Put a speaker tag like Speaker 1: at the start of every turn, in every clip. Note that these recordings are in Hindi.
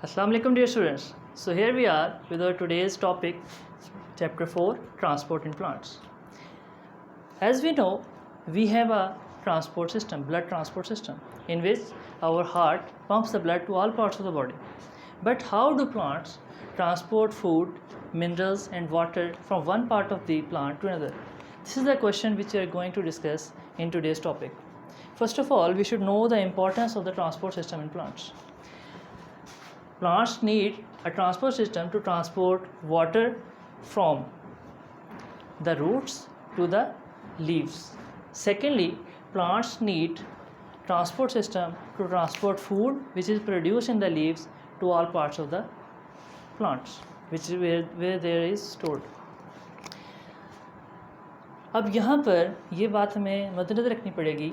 Speaker 1: Assalamu alaikum dear students. So here we are with our today's topic, chapter 4, transport in plants. As we know, we have a transport system, blood transport system, in which our heart pumps the blood to all parts of the body. But how do plants transport food, minerals and water from one part of the plant to another? This is the question which we are going to discuss in today's topic. First of all, we should know the importance of the transport system in plants. Plants need a transport system to transport water from the roots to the leaves. Secondly, plants need transport system to transport food which is produced in the leaves to all parts of the plants, which is where there is stored. अब यहाँ पर ये बात हमें मद्देनज़र रखनी पड़ेगी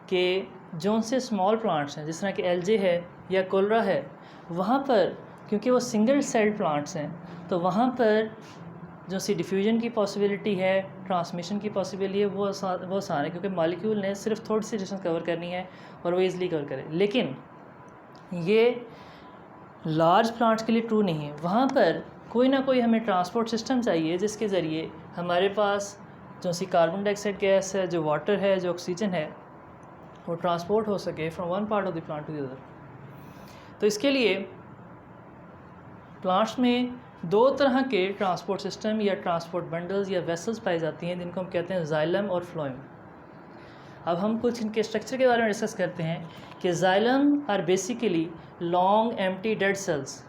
Speaker 1: कि जो उनसे स्मॉल प्लांट्स हैं, जिस तरह के एल्जे है या कोलरा है, वहाँ पर क्योंकि वो सिंगल सेल्ड प्लांट्स हैं, तो वहाँ पर जो सी डिफ्यूजन की पॉसिबिलिटी है, ट्रांसमिशन की पॉसिबिलिटी है, वो आसान है, क्योंकि मॉलिक्यूल ने सिर्फ थोड़ी सी डिस्टेंस कवर करनी है और वो ईज़िली कवर करे। लेकिन ये लार्ज प्लांट्स के लिए ट्रू नहीं है। वहाँ पर कोई ना कोई हमें ट्रांसपोर्ट सिस्टम चाहिए जिसके ज़रिए हमारे पास जो सी कार्बन डाइऑक्साइड गैस है, जो वाटर है, जो ऑक्सीजन है, वो ट्रांसपोर्ट हो सके from one part of the plant to the other. तो इसके लिए प्लांट्स में दो तरह के ट्रांसपोर्ट सिस्टम या ट्रांसपोर्ट बंडल्स या वेसल्स पाई जाती हैं, जिनको हम कहते हैं जाइलम और फ्लोएम। अब हम कुछ इनके स्ट्रक्चर के बारे में डिस्कस करते हैं कि xylem are basically long empty dead cells.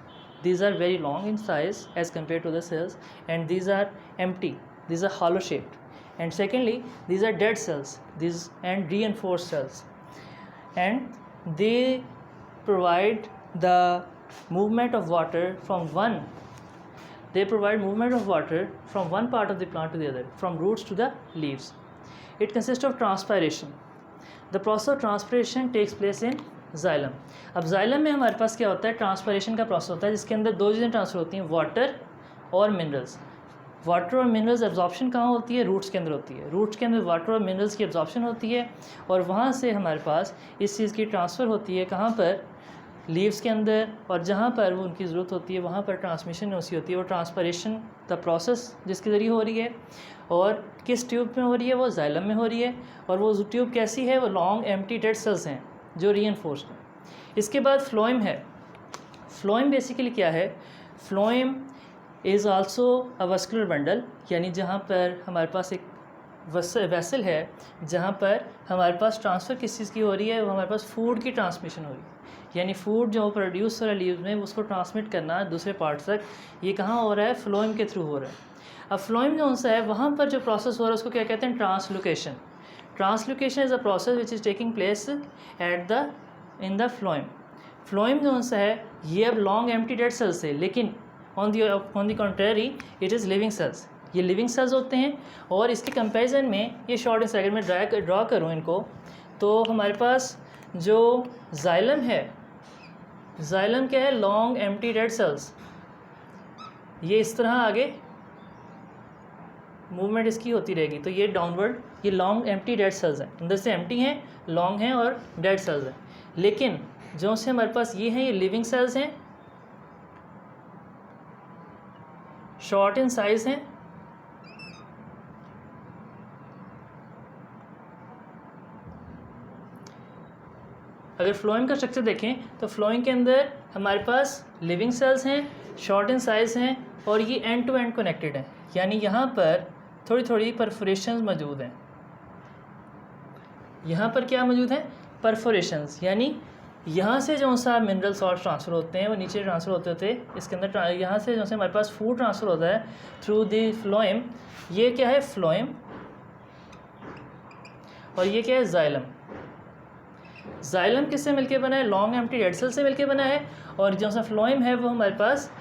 Speaker 1: These are very long in size as compared to the cells, and these are empty, these are hollow shaped. And secondly, these are dead cells, these and reinforced cells, and they provide the movement of water from one part of the plant to the other, from roots to the leaves. It consists of transpiration. The process of transpiration takes place in xylem. अब जाइलम में हमारे पास क्या होता है, ट्रांसपायरेशन का प्रोसेस होता है, जिसके अंदर दो चीज़ें ट्रांसफर होती हैं, वाटर और मिनरल्स. वाटर और मिनरल्स एब्जॉर्प्शन कहाँ होती है, रूट्स के अंदर होती है. रूट्स के अंदर वाटर और मिनरल्स की एब्जॉर्प्शन होती है और वहाँ से हमारे पास इस चीज़ की ट्रांसफ़र होती है कहाँ पर, लीव्स के अंदर, और जहाँ पर वो उनकी ज़रूरत होती है वहाँ पर ट्रांसमिशन उसी होती है. वो ट्रांसपायरेशन द प्रोसेस जिसके ज़रिए हो रही है और किस ट्यूब में हो रही है, वो जाइलम में हो रही है. और वो ट्यूब कैसी है, वो लॉन्ग एम्प्टी डेड सेल्स हैं जो रीइंफोर्स्ड है. इसके बाद फ्लोएम है. फ्लोएम बेसिकली क्या है, phloem is also a vascular bundle, यानी जहाँ पर हमारे पास एक वेसल है जहाँ पर हमारे पास ट्रांसफ़र किस चीज़ की हो रही है, वो हमारे पास फूड की ट्रांसमिशन हो रही है. यानी फूड जो प्रोड्यूस हो रहा है लीव्स में, उसको ट्रांसमिट करना दूसरे पार्ट्स तक, ये कहाँ हो रहा है, फ्लोएम के थ्रू हो रहा है. अब फ्लोएम जो सा है वहाँ पर जो प्रोसेस हो रहा है उसको क्या कहते हैं, translocation. Translocation is a process which is taking place in the phloem. Phloem जो सा है ये अब लॉन्ग एम्प्टी डेड सेल्स है, लेकिन on the contrary it is living cells. ये लिविंग सेल्स होते हैं. और इसके कंपैरिजन में ये शॉर्ट सेकंड में ड्रा करूँ इनको, तो हमारे पास जो जाइलम है, जाइलम क्या है, लॉन्ग एम्प्टी डेड सेल्स. ये इस तरह आगे मूवमेंट इसकी होती रहेगी, तो ये डाउनवर्ड, ये लॉन्ग एम्प्टी डेड सेल्स हैं, अंदर से एम्प्टी हैं, लॉन्ग हैं और डेड सेल्स हैं. लेकिन जो से हमारे पास ये हैं, ये लिविंग सेल्स हैं, शॉर्ट इन साइज हैं. अगर फ्लोएम का स्ट्रक्चर देखें तो फ्लोएम के अंदर हमारे पास लिविंग सेल्स हैं, शॉर्ट इन साइज हैं और ये एंड टू एंड कनेक्टेड हैं. यानी यहाँ पर थोड़ी थोड़ी परफोरेशंस मौजूद हैं. यहाँ पर क्या मौजूद है, परफोरेशंस. यानी यहाँ से जो सा मिनरल सॉल्ट ट्रांसफ़र होते हैं वो नीचे ट्रांसफ़र होते थे इसके अंदर. यहाँ से जो से हमारे पास फूड ट्रांसफ़र होता है थ्रू द फ्लोएम. ये क्या है, फ्लोएम, और ये क्या है, जाइलम. जाइलम किससे मिलके बना है, लॉन्ग एम्प्टी डेड सेल से मिलके बना है. और जो सा फ्लोएम है वो हमारे पास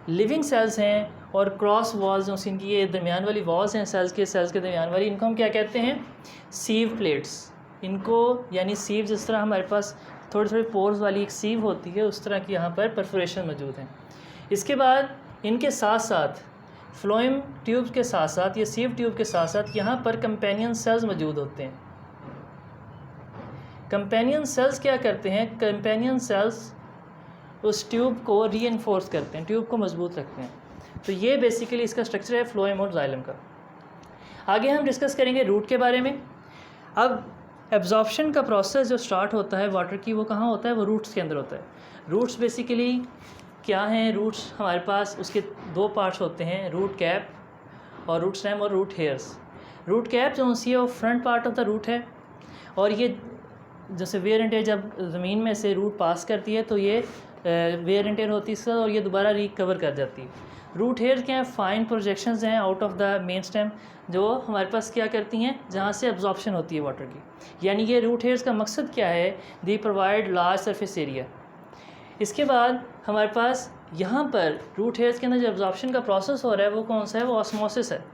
Speaker 1: लिविंग सेल्स हैं और क्रॉस वॉल्स जो इनकी ये दरमियान वाली वॉल्स हैं सेल्स के दरमियान वाली, इनको हम क्या कहते हैं, सीव प्लेट्स. इनको यानी सीव, जिस तरह हमारे पास थोड़ी थोड़ी पोर्स वाली एक सीव होती है, उस तरह की यहाँ पर परफोरेशन मौजूद हैं. इसके बाद इनके साथ साथ फ्लोएम ट्यूब के साथ साथ, ये सीव ट्यूब के साथ साथ यहाँ पर कंपेनियन सेल्स मौजूद होते हैं. कंपेनियन सेल्स क्या करते हैं, कंपेनियन सेल्स उस ट्यूब को रीइंफोर्स करते हैं, ट्यूब को मजबूत रखते हैं। तो ये बेसिकली इसका स्ट्रक्चर है फ्लोएम और जाइलम का। आगे हम डिस्कस करेंगे रूट के बारे में। अब एब्जॉर्प्शन का प्रोसेस जो स्टार्ट होता है वाटर की, वो कहाँ होता है? वो रूट्स के अंदर होता है। रूट्स बेसिकली क्या हैं? रूट्स हमारे पास उसके दो पार्ट्स होते हैं, रूट कैप और रूट स्टेम और रूट हेयर्स। रूट कैप जो सी है वो front part of the root है, और ये जैसे वेयर एंड टेयर जब ज़मीन में से रूट पास करती है तो ये वेयर एंड टेयर होती है इसका, और ये दोबारा रिकवर कर जाती है। रूट हेयर क्या है? फाइन प्रोजेक्शंस हैं out of the main stem, जो हमारे पास क्या करती हैं, जहाँ से एब्जॉर्प्शन होती है वाटर की। यानी ये रूट हेयर्स का मकसद क्या है? They provide large surface area. इसके बाद हमारे पास यहाँ पर रूट हेयर्स के अंदर जो एब्जॉर्प्शन का प्रोसेस हो रहा है वो कौन सा है? वो ऑस्मोसिस है।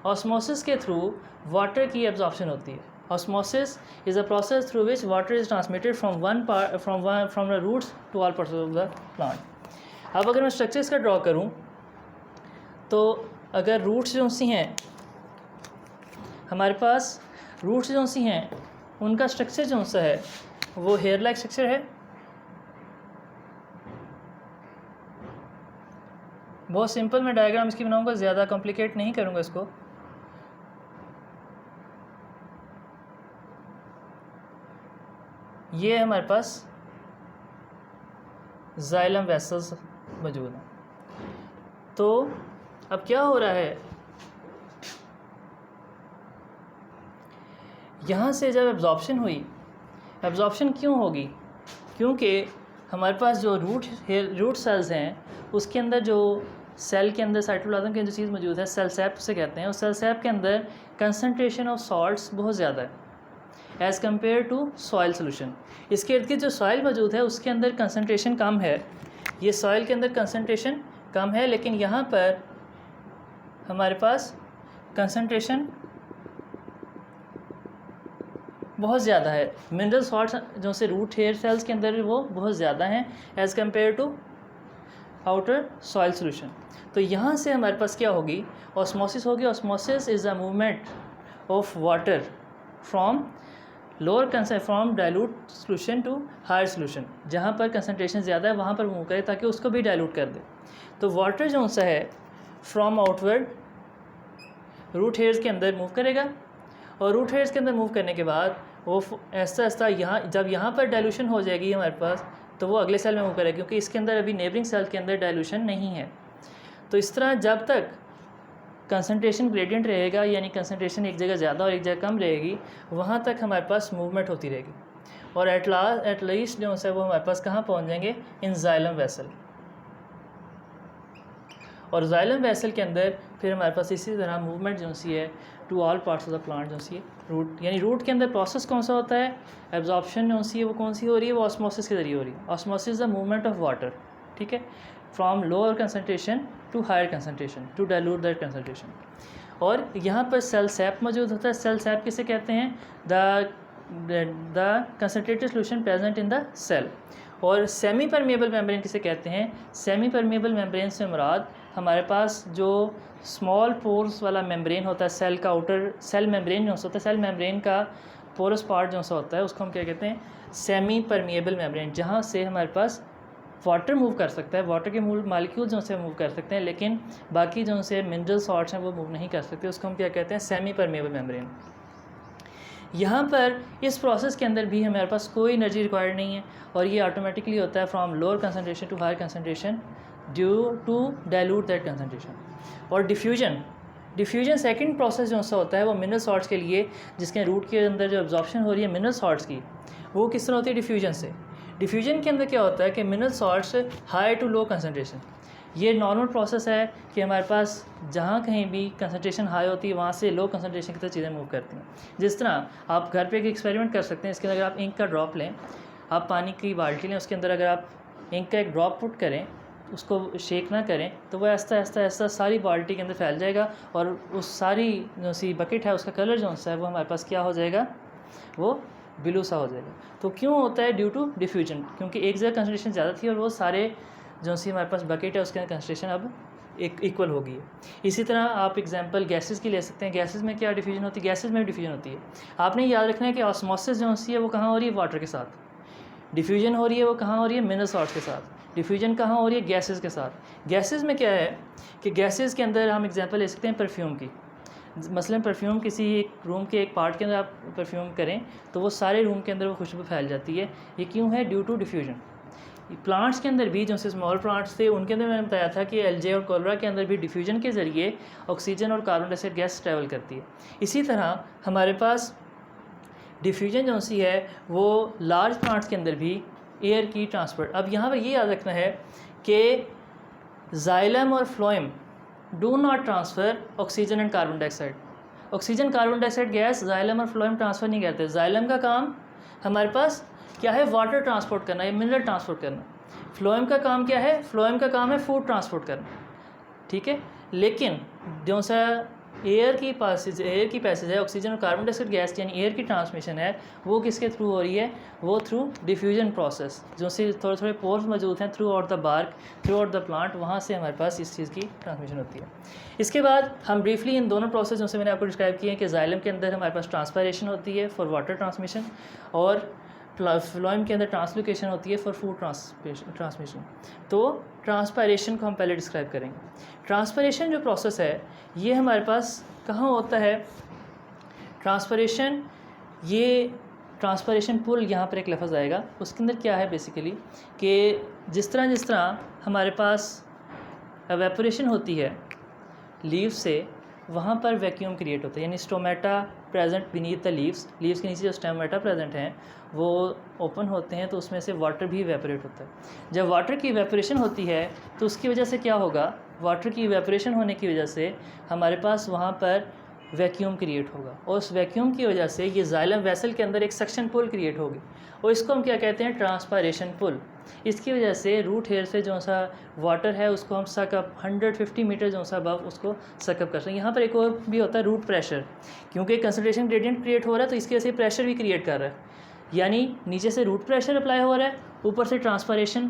Speaker 1: ऑस्मोसिस के थ्रू वाटर की एब्जॉर्प्शन होती है। Osmosis is a process through which water is transmitted from the roots to all parts of the plant. अब अगर मैं स्ट्रक्चर इसका ड्रॉ करूँ तो अगर रूट्स जो सी हैं हमारे पास, रूट्स जो सी हैं उनका स्ट्रक्चर जो सा है वो हेयर लाइक स्ट्रक्चर है। बहुत सिंपल मैं डायग्राम इसकी बनाऊंगा, ज़्यादा कॉम्प्लिकेट नहीं करूंगा इसको। ये हमारे पास जाइलम वेसल्स मौजूद हैं। तो अब क्या हो रहा है, यहाँ से जब एब्जॉर्प्शन हुई, एब्जॉर्प्शन क्यों होगी? क्योंकि हमारे पास जो रूट सेल्स हैं उसके अंदर जो सेल के अंदर साइटोप्लाज्म की जो चीज़ मौजूद है, सेल सैप से कहते हैं, उस सेल सैप के अंदर कंसनट्रेशन ऑफ सॉल्ट्स बहुत ज़्यादा है as compare to soil solution. इसके इर्द गिर्द जो सॉइल मौजूद है उसके अंदर कंसनट्रेशन कम है। ये सॉइल के अंदर कंसनट्रेशन कम है, लेकिन यहाँ पर हमारे पास कंसनट्रेशन बहुत ज़्यादा है। मिनरल सॉल्ट्स जो से रूट हेयर सेल्स के अंदर वो बहुत ज़्यादा हैं as compare to outer soil solution. तो यहाँ से हमारे पास क्या होगी? ऑस्मोसिस होगी। Osmosis is a movement of water from from dilute solution to higher solution. जहाँ पर कंसनट्रेशन ज़्यादा है वहाँ पर मूव करे ताकि उसको भी डाइल्यूट कर दे। तो वाटर जो सा है फ्रॉम आउटवर्ड रूट हेयर्स के अंदर मूव करेगा, और रूट हेयर्स के अंदर मूव करने के बाद वो ऐसा ऐसा यहाँ जब यहाँ पर डाइल्यूशन हो जाएगी हमारे पास, तो वो अगले सेल में मूव करेगा, क्योंकि इसके अंदर अभी नेबरिंग सेल के अंदर डाइल्यूशन नहीं है। तो इस तरह जब तक कंसनट्रेशन ग्रेडियंट रहेगा, यानी कंसनट्रेशन एक जगह ज़्यादा और एक जगह कम रहेगी, वहाँ तक हमारे पास मूवमेंट होती रहेगी, और एट लीस्ट जो है वो हमारे पास कहाँ पहुँच जाएंगे? इन जाइलम वेसल। और जाइलम वेसल के अंदर फिर हमारे पास इसी तरह मूवमेंट जो सी है to all parts of the plant जो सी है रूट, यानी रूट के अंदर प्रोसेस कौन सा होता है? एब्जॉर्प्शन जो सी है वो कौन सी हो रही है? वो ऑस्मोसिस के जरिए हो रही है। Osmosis the movement of water, ठीक है, from lower concentration to higher concentration to dilute that concentration. और यहाँ पर सेल सैप मौजूद होता है। सेल सैप किसे कहते हैं? The concentrated solution present in the cell. और सेमी परमेबल मेम्ब्रेन किसे कहते हैं? सेमी परमेबल मेम्ब्रेन से मुराद हमारे पास जो स्मॉल पोर्स वाला मेम्ब्रेन होता है, सेल का आउटर सेल मेम्ब्रेन जो होता है, सेल मेम्ब्रेन का पोरस पार्ट जो सा होता है उसको हम क्या कहते हैं? सेमी परमेबल मेम्ब्रेन, जहाँ से हमारे पास वाटर मूव कर सकता है, वाटर के मालिक्यूल जो से मूव कर सकते हैं, लेकिन बाकी जो से मिनरल सॉल्ट्स हैं वो मूव नहीं कर सकते। उसको हम क्या कहते हैं? Semi permeable membrane. यहाँ पर इस प्रोसेस के अंदर भी हमारे पास कोई एनर्जी रिक्वायर्ड नहीं है, और ये ऑटोमेटिकली होता है from lower concentration to higher concentration due to dilute that concentration. और डिफ्यूजन सेकंड प्रोसेस जो सा होता है वो मिनरल सॉल्ट्स के लिए, जिसके रूट के अंदर जो एब्जॉर्प्शन हो रही है मिनरल सॉल्ट्स की, वो किस तरह होती है? डिफ्यूजन से। डिफ्यूजन के अंदर क्या होता है कि mineral salts high to low concentration, ये नॉर्मल प्रोसेस है कि हमारे पास जहाँ कहीं भी कंसनट्रेशन हाई होती है वहाँ से लो कंसनट्रेशन की तरह चीज़ें मूव करती हैं। जिस तरह आप घर पे एक एक्सपेरिमेंट कर सकते हैं, इसके अंदर अगर आप इंक का ड्रॉप लें, आप पानी की बाल्टी लें, उसके अंदर अगर आप इंक का एक ड्रॉप पुट करें, उसको शेक ना करें, तो वो ऐसा ऐसा ऐसा सारी बाल्टी के अंदर फैल जाएगा, और उस सारी जो सी बकेट है उसका कलर जो सा है वो हमारे पास क्या हो जाएगा? वो ब्लू सा हो जाएगा। तो क्यों होता है? ड्यू टू डिफ्यूजन, क्योंकि एक जगह कंसनट्रेशन ज़्यादा थी और वो सारे जो सी हमारे पास बकेट है उसके अंदर कंसनट्रेशन अब एक इक्वल होगी। इसी तरह आप एग्जांपल गैसेस की ले सकते हैं। गैसेस में क्या डिफ्यूजन होती है? गैसेस में भी डिफ्यूजन होती है। आपने याद रखना है कि ऑस्मोसिस जो सी है वो कहाँ हो रही है? वाटर के साथ। डिफ्यूजन हो रही है वो कहाँ हो रही है? मिनरल सॉल्ट्स के साथ। डिफ्यूजन कहाँ हो रही है? गैसेस के साथ। गैसेस में क्या है कि गैसेस के अंदर हम एग्जांपल ले सकते हैं परफ्यूम की। मसलन परफ्यूम किसी एक रूम के एक पार्ट के अंदर आप परफ्यूम करें तो वो सारे रूम के अंदर वो खुशबू फैल जाती है। ये क्यों है? Due to diffusion. प्लांट्स के अंदर भी जो से स्मॉल प्लांट्स थे उनके अंदर मैंने बताया था कि एल्जे और कोलरा के अंदर भी डिफ्यूजन के ज़रिए ऑक्सीजन और कार्बन डाइऑक्साइड गैस ट्रैवल करती है। इसी तरह हमारे पास डिफ्यूजन जो सी है वो लार्ज प्लांट्स के अंदर भी एयर की ट्रांसपोर्ट। अब यहाँ पर ये याद रखना है कि जाइलम और phloem do not transfer oxygen and carbon dioxide. Oxygen carbon dioxide gas xylem और फ्लोएम ट्रांसफ़र नहीं करते। जाइलम का काम हमारे पास क्या है? वाटर ट्रांसपोर्ट करना या मिनरल ट्रांसपोर्ट करना। फ्लोएम का काम क्या है? फ्लोएम का काम है फूड ट्रांसपोर्ट करना, ठीक है। लेकिन जो सा एयर की पैसेज है ऑक्सीजन और कार्बन डाइऑक्साइड गैस यानी एयर की ट्रांसमिशन है वो किसके थ्रू हो रही है? वो थ्रू डिफ्यूजन प्रोसेस। जो से थोड़े थोड़े पोर्स मौजूद हैं throughout the bark, throughout the plant, वहाँ से हमारे पास इस चीज़ की ट्रांसमिशन होती है। इसके बाद हम ब्रीफली इन दोनों प्रोसेस जो से मैंने आपको डिस्क्राइब किए हैं कि जाइलम के अंदर हमारे पास ट्रांसपायरेशन होती है फॉर वाटर ट्रांसमिशन और फ्लोएम के अंदर ट्रांसलोकेशन होती है फॉर फूड ट्रांसमिशन। तो ट्रांसपायरेशन को हम पहले डिस्क्राइब करेंगे। ट्रांसपायरेशन जो प्रोसेस है ये हमारे पास कहाँ होता है? ट्रांसपायरेशन पुल यहाँ पर एक लफ्ज़ आएगा, उसके अंदर क्या है बेसिकली कि जिस तरह हमारे पास एवेपोरेशन होती है लीव से, वहाँ पर वैक्यूम क्रिएट होता है, यानी stomata present beneath the leaves के नीचे जो स्टोमेटा प्रेजेंट हैं वो ओपन होते हैं तो उसमें से वाटर भी इवेपोरेट होता है। जब वाटर की इवेपोरेशन होती है तो उसकी वजह से क्या होगा? वाटर की इवेपोरेशन होने की वजह से हमारे पास वहाँ पर वैक्यूम क्रिएट होगा और उस वैक्यूम की वजह से ये जाइलम वेसल के अंदर एक सक्शन पुल क्रिएट होगी और इसको हम क्या कहते हैं? ट्रांसपायरेशन पुल। इसकी वजह से रूट हेयर से जो सा वाटर है उसको हम सकअप 150 मीटर जो सा अबव उसको सकअप कर सकते हैं। यहाँ पर एक और भी होता है रूट प्रेशर, क्योंकि कंसंट्रेशन ग्रेडियंट क्रिएट हो रहा है तो इसकी वजह से प्रेशर भी क्रिएट कर रहा है, यानी नीचे से रूट प्रेशर अप्लाई हो रहा है, ऊपर से ट्रांसपायरेशन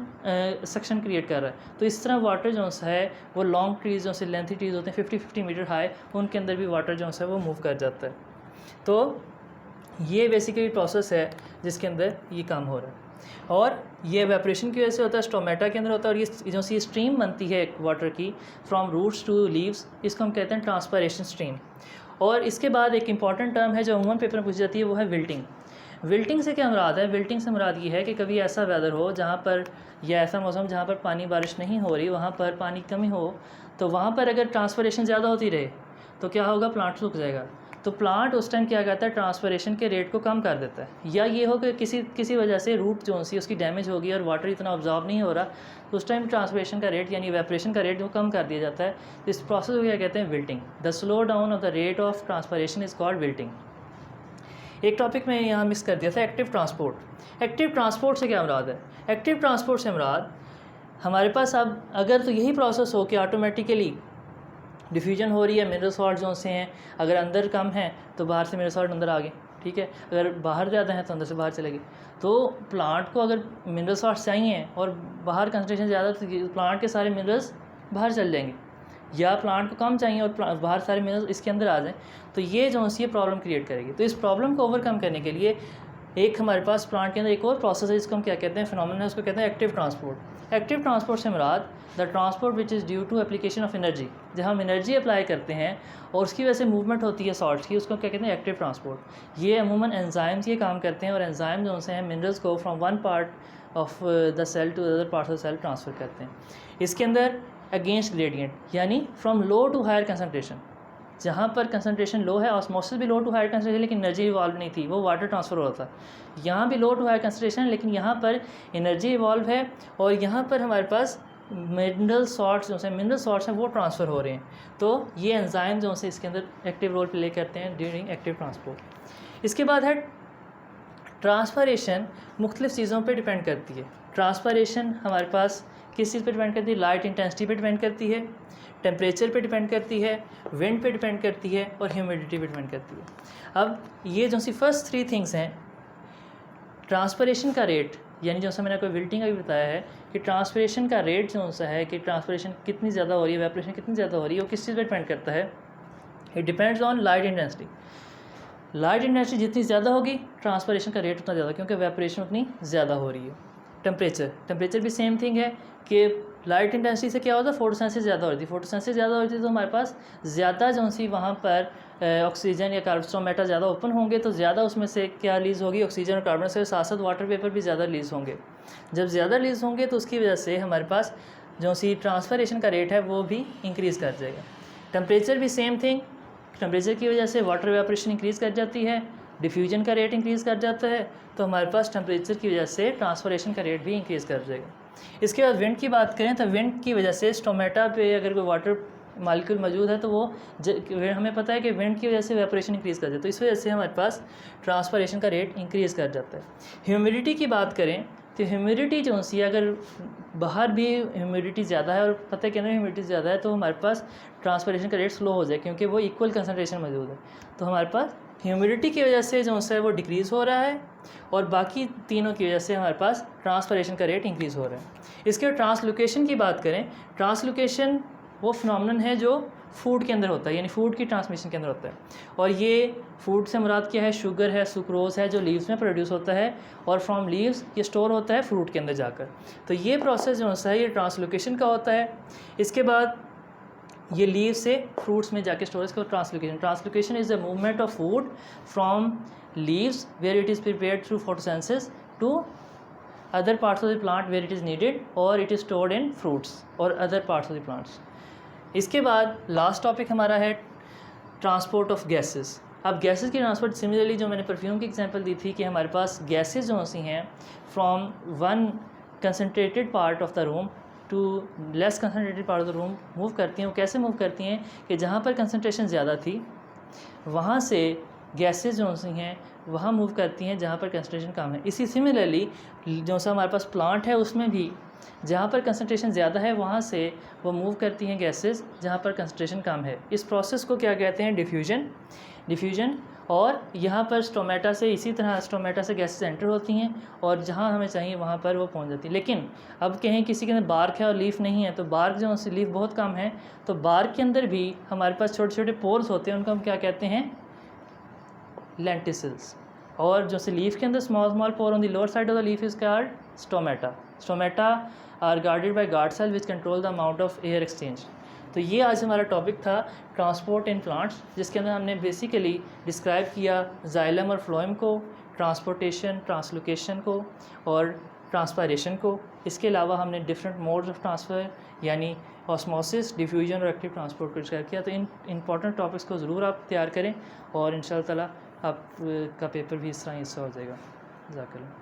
Speaker 1: सक्शन क्रिएट कर रहा है। तो इस तरह वाटर जो है वो लॉन्ग ट्रीज़ जो से लेंथी ट्रीज़ होते हैं 50-50 मीटर हाई, उनके अंदर भी वाटर जो है वो मूव कर जाता है। तो ये बेसिकली प्रोसेस है जिसके अंदर ये काम हो रहा है और ये एवेपोरेशन की वजह से होता है, स्टोमेटा के अंदर होता है। और ये जो सी स्ट्रीम बनती है वाटर की फ्रॉम रूट्स टू लीव्स, इसको हम कहते हैं ट्रांसपायरेशन स्ट्रीम। और इसके बाद एक इंपॉर्टेंट टर्म है जो अमूमन पेपर में पूछी जाती है, वो है विल्टिंग। विल्टिंग से क्या मुराद है? विल्टिंग से मुराद ये है कि कभी ऐसा वेदर हो जहाँ पर या ऐसा मौसम जहाँ पर पानी बारिश नहीं हो रही, वहाँ पर पानी कमी हो, तो वहाँ पर अगर ट्रांसपायरेशन ज़्यादा होती रहे तो क्या होगा? प्लांट सूख जाएगा। तो प्लांट उस टाइम क्या करता है? ट्रांसपायरेशन के रेट को कम कर देता है। या ये हो कि किसी वजह से रूट जो सी उसकी डैमेज होगी और वाटर इतना ऑब्जॉर्व नहीं हो रहा, तो उस टाइम ट्रांसपायरेशन का रेट यानी इवेपोरेशन का रेट वो कम कर दिया जाता है। तो इस प्रोसेस को क्या कहते हैं? Wilting. The slow down of the rate of transpiration is called wilting. एक टॉपिक मैं यहाँ मिस कर दिया था, एक्टिव ट्रांसपोर्ट। एक्टिव ट्रांसपोर्ट से क्या मुराद है? एक्टिव ट्रांसपोर्ट से मुराद हमारे पास अब अगर तो यही प्रोसेस हो कि ऑटोमेटिकली डिफ्यूजन हो रही है, मिनरल सॉल्ट जो से हैं अगर अंदर कम हैं तो बाहर से मिनरल सॉल्ट अंदर आ गए, ठीक है। अगर बाहर ज़्यादा है तो अंदर से बाहर चले गए। तो प्लांट को अगर मिनरल सॉल्ट चाहिए और बाहर कंसंट्रेशन ज़्यादा तो प्लांट के सारे मिनरल्स बाहर चल जाएंगे, या प्लांट को कम चाहिए और बाहर सारे मिनरल्स इसके अंदर आ जाएँ, तो ये जो है प्रॉब्लम क्रिएट करेगी। तो इस प्रॉब्लम को ओवरकम करने के लिए एक हमारे पास प्लांट के अंदर एक और प्रोसेस है जिसको हम क्या कहते हैं? फिनोमेनन है, उसको कहते हैं एक्टिव ट्रांसपोर्ट। एक्टिव ट्रांसपोर्ट से मुराद the transport which is due to application of energy, जहाँ हम एनर्जी अप्लाई करते हैं और उसकी वजह से मूवमेंट होती है सॉल्ट्स की, उसको क्या कहते हैं? Active transport. ये अमूमन एंजाइम्स ये काम करते हैं और एंजाइम जो हैं मिनरल्स को from one part of the cell to other part of the cell transfer करते हैं। इसके अंदर अगेंस्ट ग्रेडियंट, यानी from low to higher concentration, जहाँ पर कंसंट्रेशन लो है, ऑस्मोसिस भी लो टू हायर कंसंट्रेशन लेकिन एनर्जी इवॉल्व नहीं थी, वो वाटर ट्रांसफ़र हो रहा था। यहाँ भी लो टू हायर कंसंट्रेशन लेकिन यहाँ पर एनर्जी इवॉल्व है और यहाँ पर हमारे पास मिनरल सॉल्ट्स जो हैं वो ट्रांसफ़र हो रहे हैं। तो ये एंजाइम जो है इसके अंदर एक्टिव रोल प्ले करते हैं ड्यूरिंग एक्टिव ट्रांसपोर्ट। इसके बाद है ट्रांसपायरेशन। मुख्तलिफ चीज़ों पर डिपेंड करती है। ट्रांसपायरेशन हमारे पास किस चीज़ पे डिपेंड करती है? लाइट इंटेंसिटी पे डिपेंड करती है, टेम्परेचर पे डिपेंड करती है, विंड पे डिपेंड करती है और ह्यूमिडिटी पे डिपेंड करती है। अब ये जो सी फर्स्ट थ्री थिंग्स हैं, ट्रांसपायरेशन का रेट, यानी जो सा मैंने आपको विल्टिंग का भी बताया है कि ट्रांसपायरेशन का रेट जो सा है कि ट्रांसपायरेशन कितनी ज़्यादा हो रही है, इवेपोरेशन कितनी ज़्यादा हो रही है, वो किस चीज़ पर डिपेंड करता है? It depends on light intensity. Light intensity जितनी ज़्यादा होगी ट्रांसपायरेशन का रेट उतना ज़्यादा, क्योंकि इवेपोरेशन उतनी ज़्यादा हो रही है। टेम्परेचर भी सेम थिंग है कि लाइट इंटेंसिटी से क्या होता है, फोटोसेंसिस ज़्यादा होती है। फोटोसेंसिस ज़्यादा होती है तो हमारे पास ज़्यादा जो सी वहाँ पर ऑक्सीजन या कार्बन स्टोमेटा ज़्यादा ओपन होंगे तो ज़्यादा उसमें से क्या रिलीज़ होगी, ऑक्सीजन और कार्बन से साथ साथ वाटर वेपर भी ज़्यादा रिलीज़ होंगे। जब ज़्यादा रिलीज़ होंगे तो उसकी वजह से हमारे पास जो सी ट्रांसफरेशन का रेट है वो भी इंक्रीज़ कर जाएगा। टेम्परेचर भी सेम थिंग, टेम्परेचर की वजह से वाटर वेपरेशन इंक्रीज़ कर जाती है, डिफ्यूजन का रेट इंक्रीज़ कर जाता है, तो हमारे पास टेम्परेचर की वजह से ट्रांसफरेशन का रेट भी इंक्रीज़ कर जाएगा। इसके बाद विंड की बात करें तो विंड की वजह से स्टोमेटा पे अगर कोई वाटर मालिक्यूल मौजूद है तो वो हमें पता है कि विंड की वजह से वेपरेशन इंक्रीज़ कर जाता है, तो इस वजह से हमारे पास ट्रांसफरेशन का रेट इंक्रीज़ कर जाता है। ह्यूमिडिटी की बात करें तो ह्यूमिडिटी जो सी अगर बाहर भी ह्यूमिडिटी ज़्यादा है और पता के अंदर ह्यूमिडिटी ज़्यादा है तो हमारे पास ट्रांसफरेशन का रेट स्लो हो जाए क्योंकि वो इक्वल कंसनट्रेशन मौजूद है। तो हमारे पास ह्यूमिडिटी की वजह से जो है वो डिक्रीज़ हो रहा है और बाकी तीनों की वजह से हमारे पास ट्रांसफरेशन का रेट इंक्रीज़ हो रहा है। इसके बाद ट्रांसलोकेशन की बात करें, ट्रांसलोकेशन वो फिनोमेनन है जो फूड के अंदर होता है, यानी फूड की ट्रांसमिशन के अंदर होता है। और ये फूड से मुराद क्या है, शुगर है, सुक्रोज है जो लीव्स में प्रोड्यूस होता है और फ्रॉम लीव्स ये स्टोर होता है फ्रूट के अंदर जाकर। तो ये प्रोसेस जो है ये ट्रांसलोकेशन का होता है। इसके बाद ये लीव से फ्रूट्स में जाके स्टोरेज को translocation is the movement of food from leaves where it is prepared through photosynthesis to other parts of the plant where it is needed और it is stored in fruits और other parts of the plants. इसके बाद लास्ट टॉपिक हमारा है ट्रांसपोर्ट ऑफ गैसेस। अब गैसेस की ट्रांसपोर्ट सिमिलरली जो मैंने परफ्यूम की एग्जांपल दी थी कि हमारे पास गैसेस जो सी हैं from one concentrated part of the room to less concentrated part of the room move करती हैं। वो कैसे मूव करती हैं कि जहाँ पर कंसनट्रेशन ज़्यादा थी वहाँ से गैसेस जो सी हैं वहाँ मूव करती हैं जहाँ पर कंसनट्रेशन कम है। इसी सिमिलरली जो सा हमारे पास प्लांट है उसमें भी जहाँ पर कंसनट्रेशन ज़्यादा है वहाँ से वो मूव करती हैं गैसेस जहाँ पर कंसनट्रेशन कम है। इस प्रोसेस को क्या कहते हैं, डिफ्यूजन। और यहाँ पर स्टोमेटा से इसी तरह स्टोमेटा से गैसेस एंटर होती हैं और जहाँ हमें चाहिए वहाँ पर वो पहुँच जाती है। लेकिन अब कहें किसी के अंदर बार्क है और लीफ नहीं है तो बार्क जो है लीफ बहुत कम है तो बार्क के अंदर भी हमारे पास छोटे छोटे पोर्स होते हैं, उनको हम क्या कहते हैं, लेंटिसिल्स। और जो से लीफ के अंदर small pore on the lower side of the leaf is called stomata are guarded by guard cell which control the amount of air exchange. तो ये आज हमारा टॉपिक था ट्रांसपोर्ट इन प्लांट्स, जिसके अंदर हमने बेसिकली डिस्क्राइब किया जाइलम और फ्लोएम को, ट्रांसपोर्टेशन, ट्रांसलोकेशन को और ट्रांसपायरेशन को। इसके अलावा हमने डिफरेंट मोड्स ऑफ ट्रांसफ़र यानी ऑस्मोसिस, डिफ्यूजन और एक्टिव ट्रांसपोर्ट को डिस्क्राइब किया। तो इन इंपॉर्टेंट टॉपिक्स को ज़रूर आप तैयार करें और इंशाअल्लाह ताला आपका पेपर भी इस तरह हिस्सा हो जाएगा। जज़ाकल्लाह।